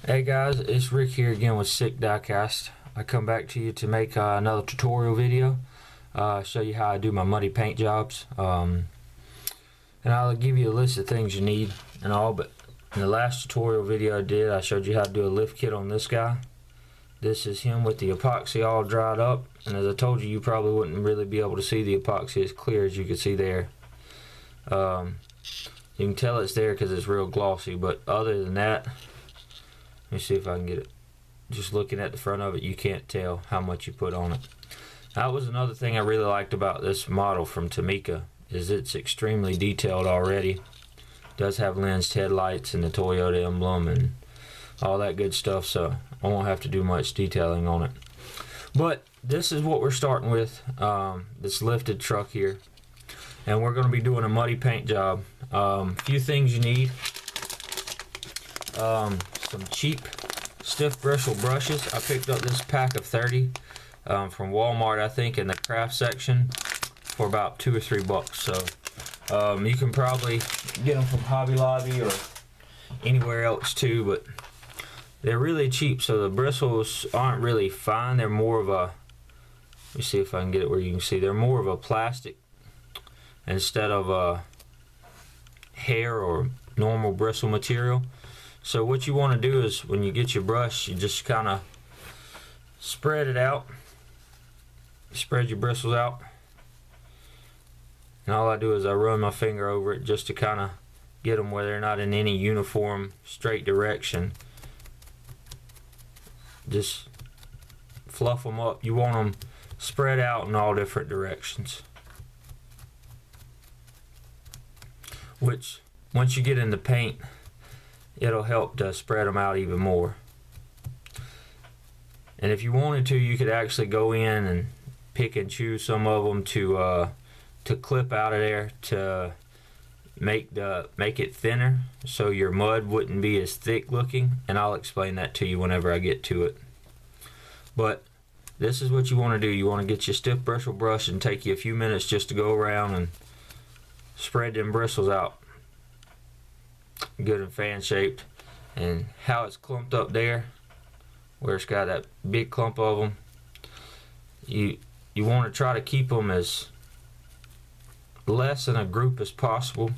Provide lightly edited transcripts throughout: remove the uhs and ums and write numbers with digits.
Hey guys, it's Rick here again with Sick Diecast. I come back to you to make another tutorial video, show you how I do my muddy paint jobs, and I'll give you a list of things you need and all. But in the last tutorial video I did, I showed you how to do a lift kit on this guy. This is him with the epoxy all dried up, and as I told you, you probably wouldn't really be able to see the epoxy as clear as you can see there. You can tell it's there because it's real glossy, but other than that, let me see if I can get it. Just looking at the front of it, you can't tell how much you put on it. That was another thing I really liked about this model from Tomica, is it's extremely detailed already. It does have lensed headlights and the Toyota emblem and all that good stuff, so I won't have to do much detailing on it. But this is what we're starting with, this lifted truck here. And we're going to be doing a muddy paint job. Few things you need. Some cheap stiff bristle brushes. I picked up this pack of 30 from Walmart, I think, in the craft section for about $2 or $3. So you can probably get them from Hobby Lobby or anywhere else too, but they're really cheap. So the bristles aren't really fine. They're more of a, let me see if I can get it where you can see, they're more of a plastic instead of a hair or normal bristle material. So what you want to do is when you get your brush, you just kind of spread it out, spread your bristles out, and all I do is I run my finger over it just to kind of get them where they're not in any uniform straight direction. Just fluff them up. You want them spread out in all different directions, which once you get in the paint, it'll help to spread them out even more. And if you wanted to, you could actually go in and pick and choose some of them to clip out of there to make it thinner, so your mud wouldn't be as thick looking. And I'll explain that to you whenever I get to it. But this is what you want to do. You want to get your stiff bristle brush and take you a few minutes just to go around and spread them bristles out good and fan shaped. And how it's clumped up there, where it's got that big clump of them, you want to try to keep them as less in a group as possible.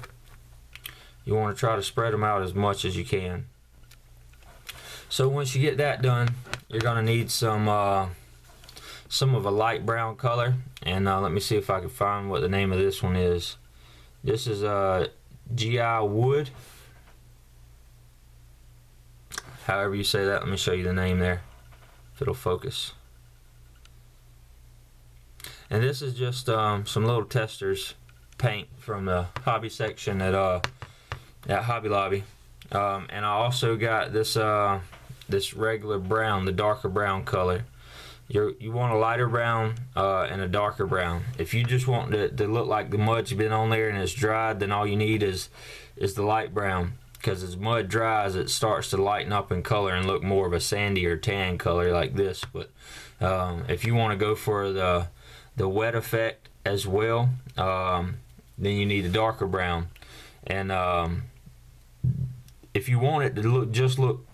You want to try to spread them out as much as you can. So once you get that done, you're going to need some of a light brown color, and let me see if I can find what the name of this one is. This is GI Wood, however you say that. Let me show you the name there, if it'll focus. And this is just some little testers paint from the hobby section at Hobby Lobby. And I also got this this regular brown, the darker brown color. You want a lighter brown and a darker brown. If you just want to look like the mud's been on there and it's dried, then all you need is the light brown. Because as mud dries, it starts to lighten up in color and look more of a sandy or tan color like this. But if you want to go for the wet effect as well, then you need a darker brown. And if you want it to look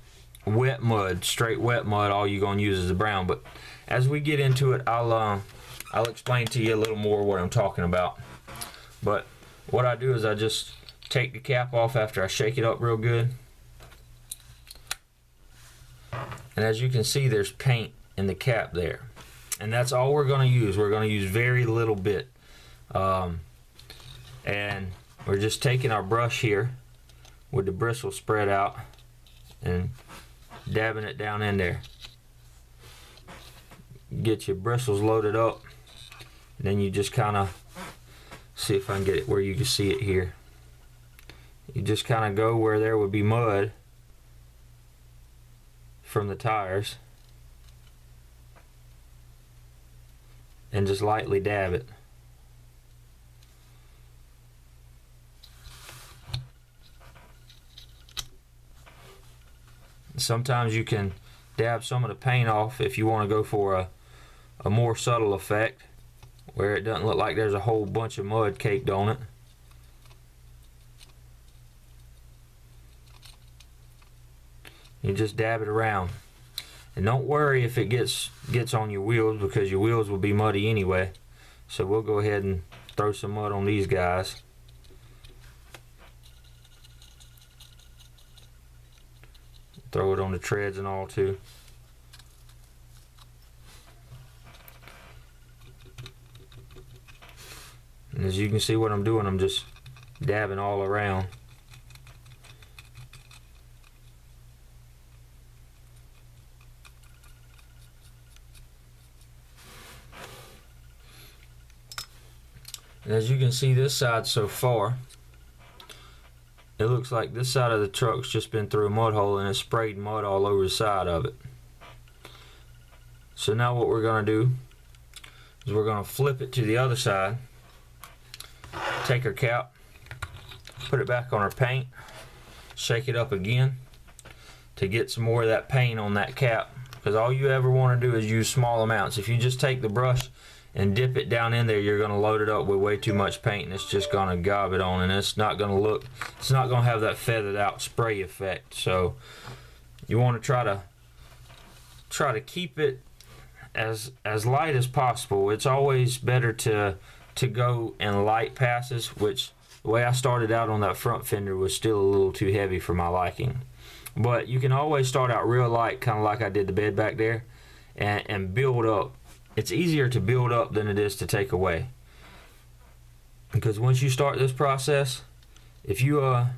wet mud, straight wet mud, all you're going to use is the brown. But as we get into it, I'll explain to you a little more what I'm talking about. But what I do is I just take the cap off after I shake it up real good. And as you can see, there's paint in the cap there. And that's all we're going to use. We're going to use very little bit. And we're just taking our brush here with the bristle spread out and dabbing it down in there. Get your bristles loaded up, and then you just kind of see if I can get it where you can see it here. You just kind of go where there would be mud from the tires and just lightly dab it. Sometimes you can dab some of the paint off if you want to go for a more subtle effect where it doesn't look like there's a whole bunch of mud caked on it. You just dab it around. And don't worry if it gets on your wheels, because your wheels will be muddy anyway. So we'll go ahead and throw some mud on these guys. Throw it on the treads and all too. And as you can see what I'm doing, I'm just dabbing all around. And as you can see this side so far, it looks like this side of the truck's just been through a mud hole and it's sprayed mud all over the side of it. So now what we're going to do is we're going to flip it to the other side, take our cap, put it back on our paint, shake it up again to get some more of that paint on that cap, because all you ever want to do is use small amounts. If you just take the brush and dip it down in there, you're going to load it up with way too much paint, and it's just going to gob it on, and it's not going to have that feathered out spray effect. So you want to try to keep it as light as possible. It's always better to go in light passes, which the way I started out on that front fender was still a little too heavy for my liking. But you can always start out real light, kind of like I did the bed back there, and build up. It's easier to build up than it is to take away, because once you start this process, if you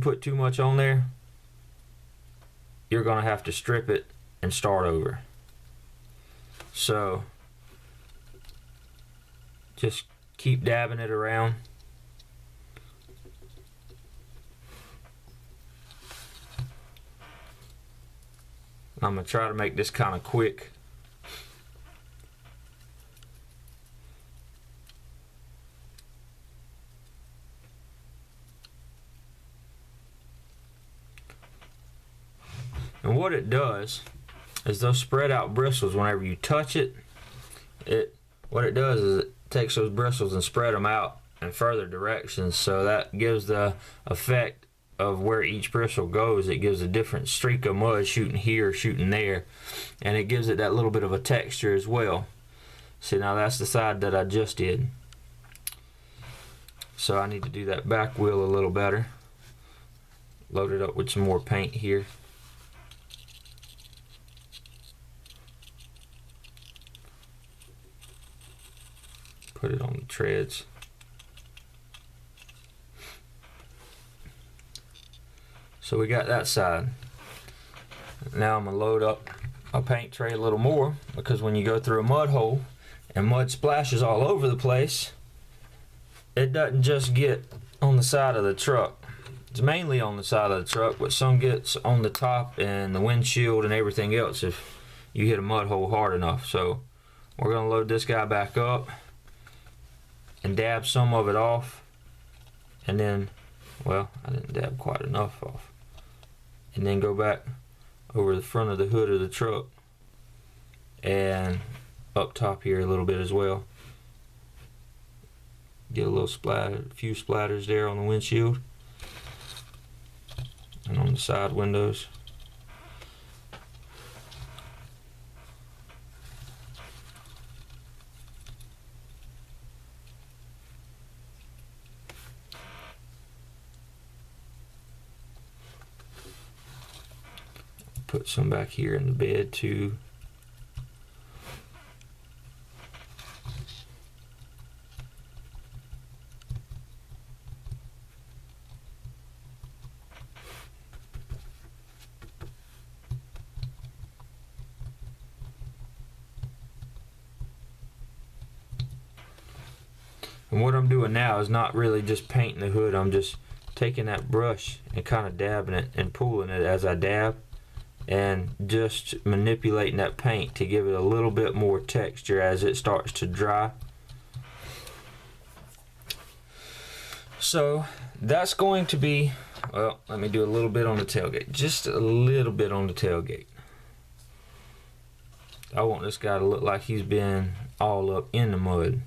put too much on there, you're gonna have to strip it and start over. So just keep dabbing it around. I'm gonna try to make this kind of quick. And what it does is those spread out bristles, whenever you touch it, what it does is it takes those bristles and spread them out in further directions, so that gives the effect of where each bristle goes. It gives a different streak of mud shooting here, shooting there, and it gives it that little bit of a texture as well. See, now that's the side that I just did. So I need to do that back wheel a little better. Load it up with some more paint here. Put it on the treads. So we got that side. Now I'm going to load up a paint tray a little more, because when you go through a mud hole and mud splashes all over the place, it doesn't just get on the side of the truck. It's mainly on the side of the truck, but some gets on the top and the windshield and everything else if you hit a mud hole hard enough. So we're going to load this guy back up and dab some of it off, and then, well, I didn't dab quite enough off, and then go back over the front of the hood of the truck and up top here a little bit as well. Get a little splatter, a few splatters there on the windshield and on the side windows. Put some back here in the bed too. And what I'm doing now is not really just painting the hood. I'm just taking that brush and kind of dabbing it and pulling it as I dab, and just manipulating that paint to give it a little bit more texture as it starts to dry. So that's going to be, well, let me do a little bit on the tailgate, just a little bit on the tailgate. I want this guy to look like he's been all up in the mud.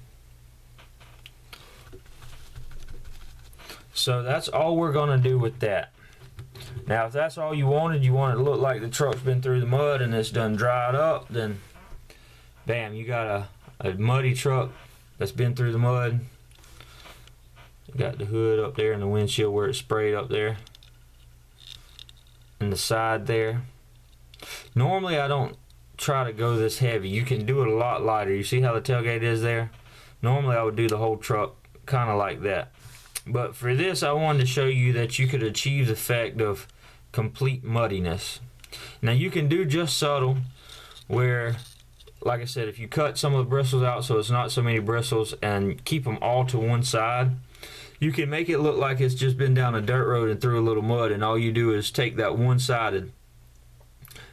So that's all we're going to do with that. Now if that's all you want it to look like the truck's been through the mud and it's done dried up, then bam, you got a muddy truck that's been through the mud. You got the hood up there and the windshield where it's sprayed up there. And the side there. Normally I don't try to go this heavy. You can do it a lot lighter. You see how the tailgate is there? Normally I would do the whole truck kind of like that. But for this I wanted to show you that you could achieve the effect of complete muddiness. Now you can do just subtle, where like I said, if you cut some of the bristles out so it's not so many bristles and keep them all to one side, you can make it look like it's just been down a dirt road and through a little mud, and all you do is take that one-sided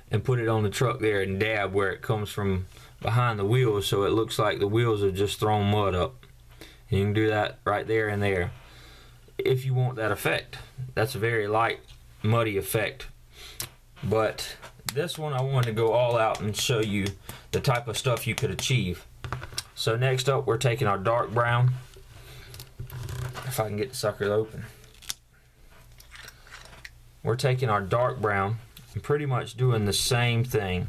and put it on the truck there and dab where it comes from behind the wheels, so it looks like the wheels have just thrown mud up. And you can do that right there and there if you want that effect. That's a very light muddy effect. But this one I wanted to go all out and show you the type of stuff you could achieve. So next up we're taking our dark brown. If I can get the sucker open. We're taking our dark brown and pretty much doing the same thing.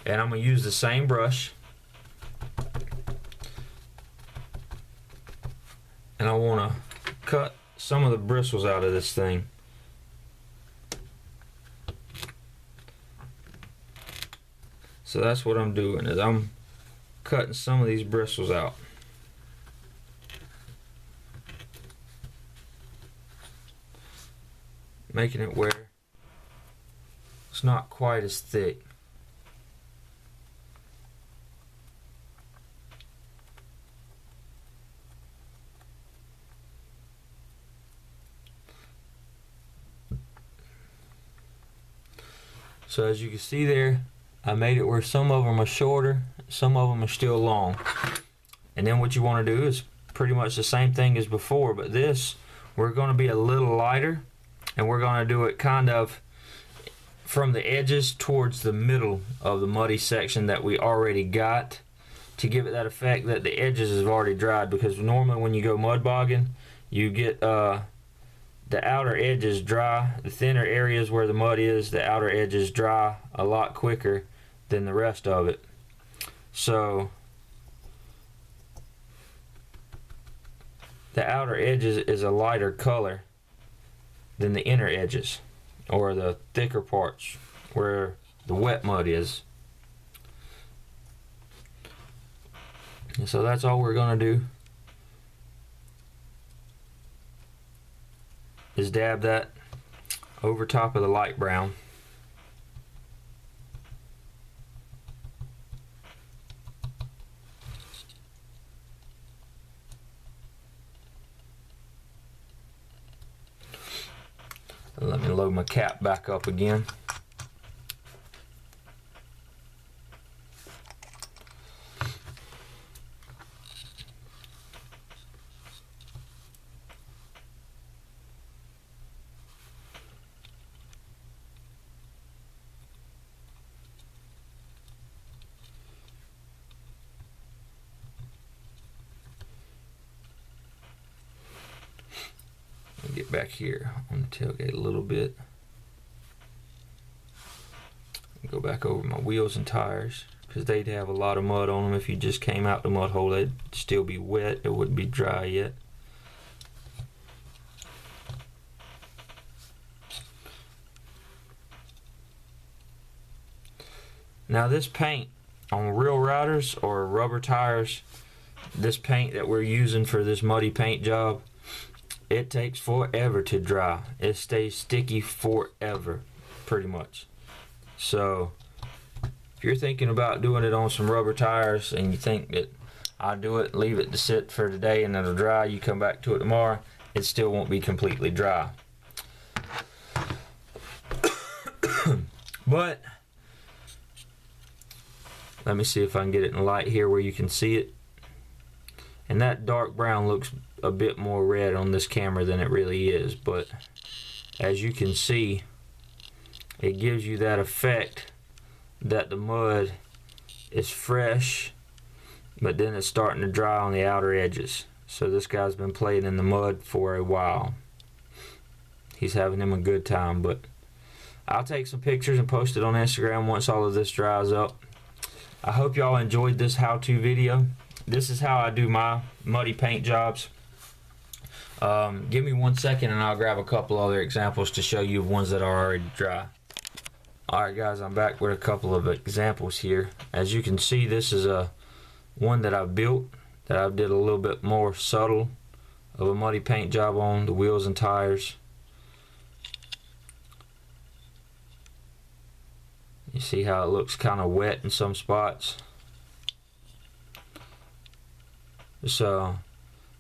And I'm going to use the same brush. And I want to cut some of the bristles out of this thing. So that's what I'm doing, is I'm cutting some of these bristles out. Making it where it's not quite as thick. So as you can see there, I made it where some of them are shorter, some of them are still long. And then what you want to do is pretty much the same thing as before, but this, we're going to be a little lighter. And we're going to do it kind of from the edges towards the middle of the muddy section that we already got, to give it that effect that the edges have already dried, because normally when you go mud bogging you get the outer edges dry. The thinner areas where the mud is, the outer edges dry a lot quicker than the rest of it. So the outer edges is a lighter color than the inner edges, or the thicker parts where the wet mud is. And so that's all we're going to do, is dab that over top of the light brown. Let me load my cap back up again. Get back here on the tailgate a little bit. Go back over my wheels and tires, because they'd have a lot of mud on them. If you just came out the mud hole, they'd still be wet. It wouldn't be dry yet. Now this paint on real riders or rubber tires, this paint that we're using for this muddy paint job, it takes forever to dry. It stays sticky forever, pretty much. So if you're thinking about doing it on some rubber tires and you think that I'll do it, leave it to sit for today and it'll dry, you come back to it tomorrow, it still won't be completely dry. But let me see if I can get it in light here where you can see it. And that dark brown looks a bit more red on this camera than it really is, but as you can see, it gives you that effect that the mud is fresh, but then it's starting to dry on the outer edges. So this guy's been playing in the mud for a while. he's having him a good time. But I'll take some pictures and post it on Instagram once all of this dries up. I hope y'all enjoyed this how-to video. This is how I do my muddy paint jobs. Give me 1 second and I'll grab a couple other examples to show you ones that are already dry. Alright guys, I'm back with a couple of examples here. As you can see, this is one that I built that I did a little bit more subtle of a muddy paint job on the wheels and tires. You see how it looks kind of wet in some spots. So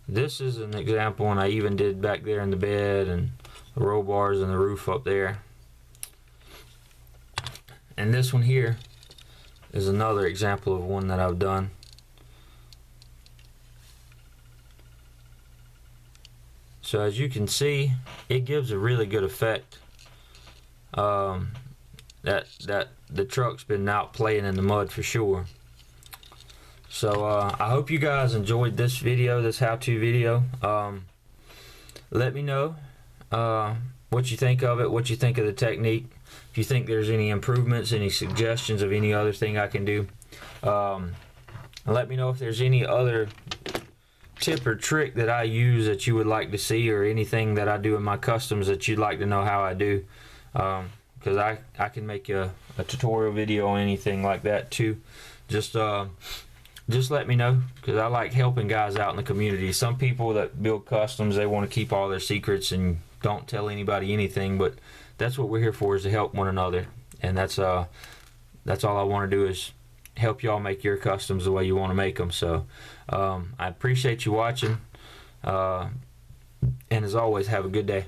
this is an example, and I even did back there in the bed and the roll bars and the roof up there. And this one here is another example of one that I've done. So as you can see, it gives a really good effect. That the truck's been out playing in the mud for sure. So I hope you guys enjoyed this video, this how-to video. Let me know what you think of it, what you think of the technique. If you think there's any improvements, any suggestions of any other thing I can do. Let me know if there's any other tip or trick that I use that you would like to see, or anything that I do in my customs that you'd like to know how I do. Because I can make a tutorial video on anything like that too. Just let me know, because I like helping guys out in the community. Some people that build customs, they want to keep all their secrets and don't tell anybody anything, but that's what we're here for, is to help one another. And that's all I want to do, is help y'all make your customs the way you want to make them. So I appreciate you watching, and as always, have a good day.